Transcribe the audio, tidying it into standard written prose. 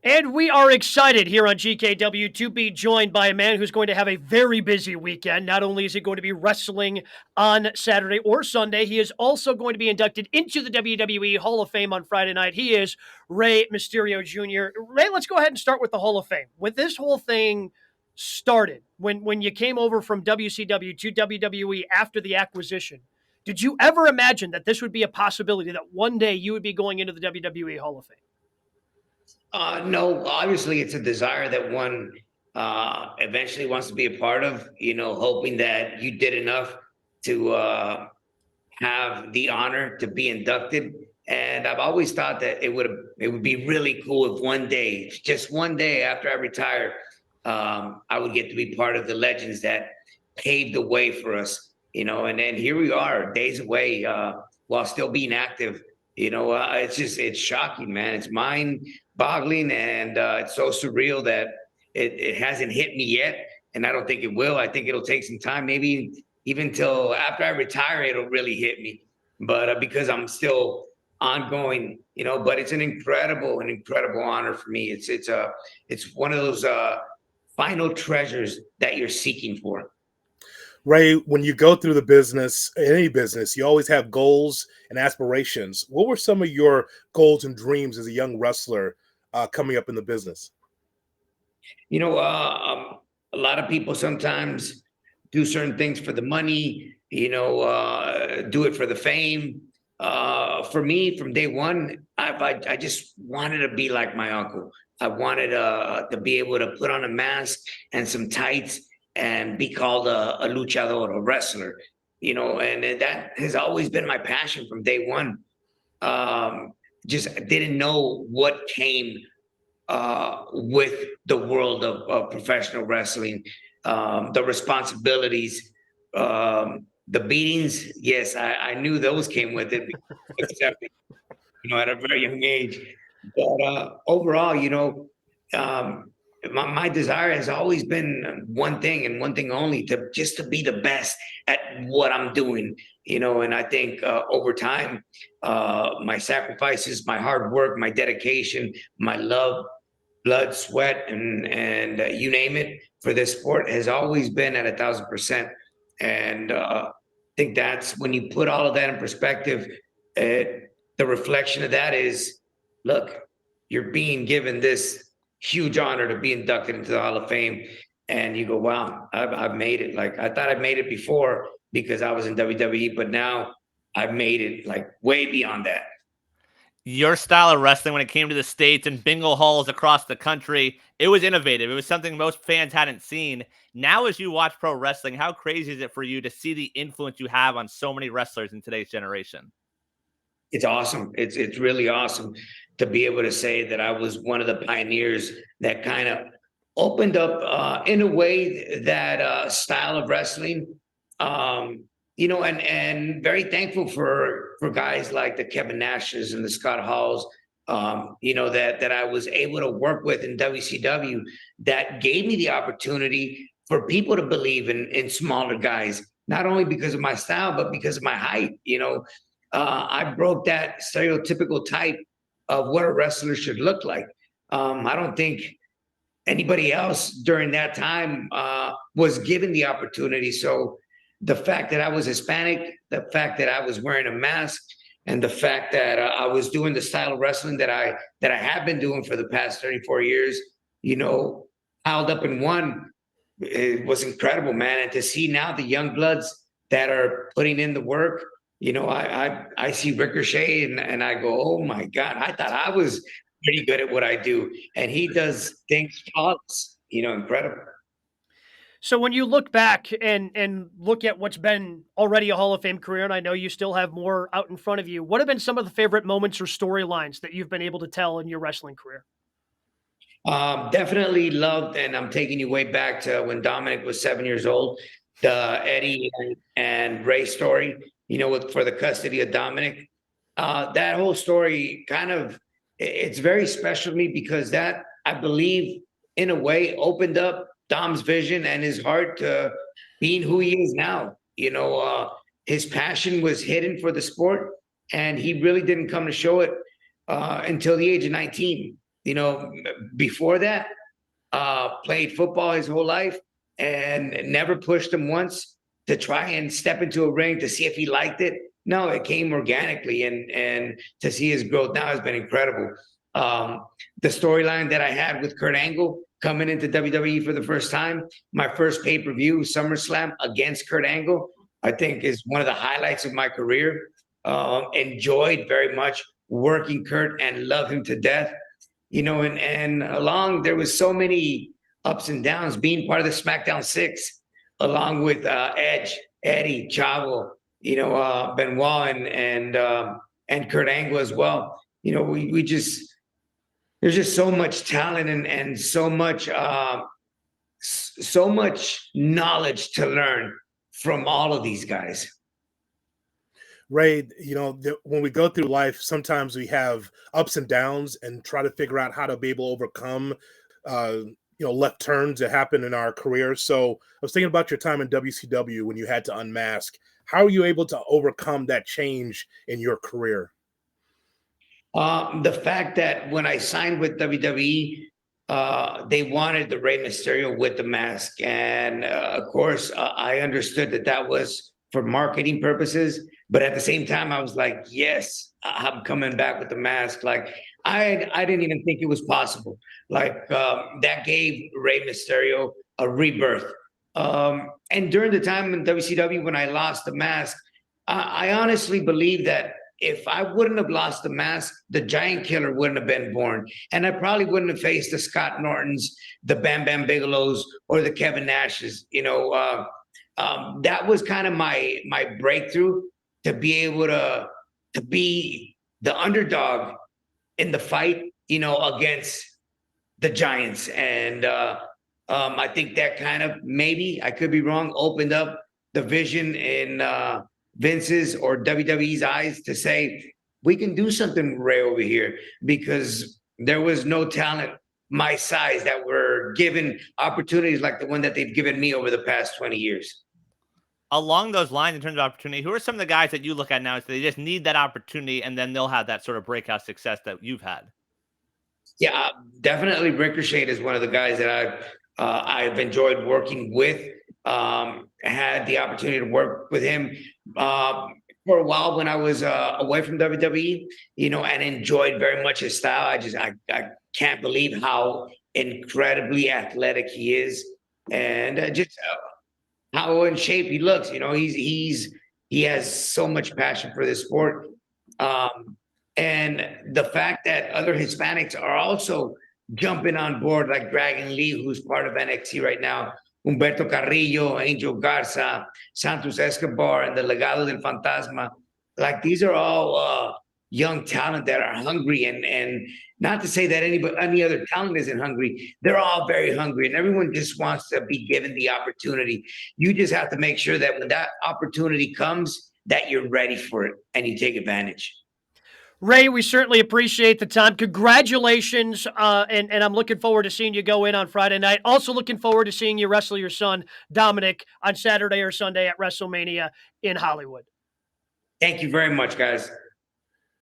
And we are excited here on GKW to be joined by a man who's going to have a very busy weekend. Not only is he going to be wrestling on Saturday or Sunday, he is also going to be inducted into the WWE Hall of Fame on Friday night. He is Rey Mysterio Jr. Rey, let's go ahead and start with the Hall of Fame. When this whole thing started, when you came over from WCW to WWE after the acquisition, did you ever imagine that this would be a possibility that one day you would be going into the WWE Hall of Fame? No, obviously it's a desire that one eventually wants to be a part of, hoping that you did enough to have the honor to be inducted. And I've always thought that it would be really cool if one day, just one day after I retire, I would get to be part of the legends that paved the way for us, and then here we are, days away, while still being active. It's shocking, man. It's mind boggling, and it's so surreal that it hasn't hit me yet. And I don't think it will. I think it'll take some time, maybe even till after I retire, it'll really hit me. But because I'm still ongoing, but it's an incredible honor for me. It's one of those final treasures that you're seeking for. Rey, when you go through the business, any business, you always have goals and aspirations. What were some of your goals and dreams as a young wrestler coming up in the business? A lot of people sometimes do certain things for the money, do it for the fame. For me, from day one, I just wanted to be like my uncle. I wanted to be able to put on a mask and some tights and be called a luchador, a wrestler, and that has always been my passion from day one. Just didn't know what came with the world of professional wrestling, the responsibilities, the beatings. Yes, I knew those came with it, at a very young age. But overall, my desire has always been one thing and one thing only, to be the best at what I'm doing, and I think over time, my sacrifices, my hard work, my dedication, my love, blood, sweat, and you name it, for this sport has always been at 1,000%. And I think that's when you put all of that in perspective, the reflection of that is, look, you're being given this huge honor to be inducted into the Hall of Fame. And you go, wow, I've made it. Like, I thought I made it before because I was in WWE, but now I've made it like way beyond that. Your style of wrestling when it came to the States and bingo halls across the country, it was innovative. It was something most fans hadn't seen. Now, as you watch pro wrestling, how crazy is it for you to see the influence you have on so many wrestlers in today's generation? It's awesome. It's really awesome to be able to say that I was one of the pioneers that kind of opened up, in a way, that style of wrestling. And very thankful for guys like the Kevin Nashes and the Scott Halls, that I was able to work with in WCW, that gave me the opportunity for people to believe in smaller guys, not only because of my style, but because of my height. I broke that stereotypical type of what a wrestler should look like. I don't think anybody else during that time was given the opportunity. So the fact that I was Hispanic, the fact that I was wearing a mask, and the fact that I was doing the style of wrestling that I have been doing for the past 34 years, piled up in one, it was incredible, man. And to see now the young bloods that are putting in the work, I see Ricochet and I go, oh my God, I thought I was pretty good at what I do. And he does things flawless, incredible. So when you look back and look at what's been already a Hall of Fame career, and I know you still have more out in front of you, what have been some of the favorite moments or storylines that you've been able to tell in your wrestling career? Definitely loved, and I'm taking you way back to when Dominic was 7 years old, the Eddie and Ray story, for the custody of Dominic. That whole story it's very special to me because that, I believe, in a way, opened up Dom's vision and his heart to being who he is now. His passion was hidden for the sport, and he really didn't come to show it until the age of 19. before that, played football his whole life and never pushed him once to try and step into a ring to see if he liked it. No, it came organically, and to see his growth now has been incredible. The storyline that I had with Kurt Angle coming into WWE for the first time, my first pay-per-view, SummerSlam against Kurt Angle, I think is one of the highlights of my career. Enjoyed very much working Kurt and love him to death. And along there was so many ups and downs being part of the SmackDown Six, along with Edge, Eddie, Chavo, Benoit, and Kurt Angle as well. We just there's just so much talent and so much knowledge to learn from all of these guys. Ray, when we go through life, sometimes we have ups and downs and try to figure out how to be able to overcome, left turns that happen in our careers. So I was thinking about your time in WCW when you had to unmask. How are you able to overcome that change in your career? The fact that when I signed with WWE, they wanted the Rey Mysterio with the mask. And of course, I understood that was for marketing purposes. But at the same time, I was like, yes, I'm coming back with the mask. Like, I didn't even think it was possible. Like, that gave Rey Mysterio a rebirth. And during the time in WCW, when I lost the mask, I honestly believe that if I wouldn't have lost the mask, the Giant Killer wouldn't have been born. And I probably wouldn't have faced the Scott Nortons, the Bam Bam Bigelows, or the Kevin Nashes. That was kind of my breakthrough, to be able to be the underdog in the fight, against the Giants. And I think that kind of, maybe, I could be wrong, opened up the vision in Vince's or WWE's eyes to say, we can do something Ray over here, because there was no talent my size that were given opportunities like the one that they've given me over the past 20 years. Along those lines, in terms of opportunity, who are some of the guys that you look at now and say they just need that opportunity and then they'll have that sort of breakout success that you've had? Yeah, definitely Ricochet is one of the guys that I've enjoyed working with. Had the opportunity to work with him for a while when I was away from WWE, and enjoyed very much his style. I can't believe how incredibly athletic he is, and just how in shape he looks. He has so much passion for this sport. And the fact that other Hispanics are also jumping on board, like Dragon Lee, who's part of NXT right now, Humberto Carrillo, Angel Garza, Santos Escobar, and the Legado del Fantasma. Like, these are all young talent that are hungry, and not to say that any other talent isn't hungry. They're all very hungry, and everyone just wants to be given the opportunity. You just have to make sure that when that opportunity comes, that you're ready for it and you take advantage. Ray, we certainly appreciate the time. Congratulations, and I'm looking forward to seeing you go in on Friday night. Also looking forward to seeing you wrestle your son, Dominic, on Saturday or Sunday at WrestleMania in Hollywood. Thank you very much, guys.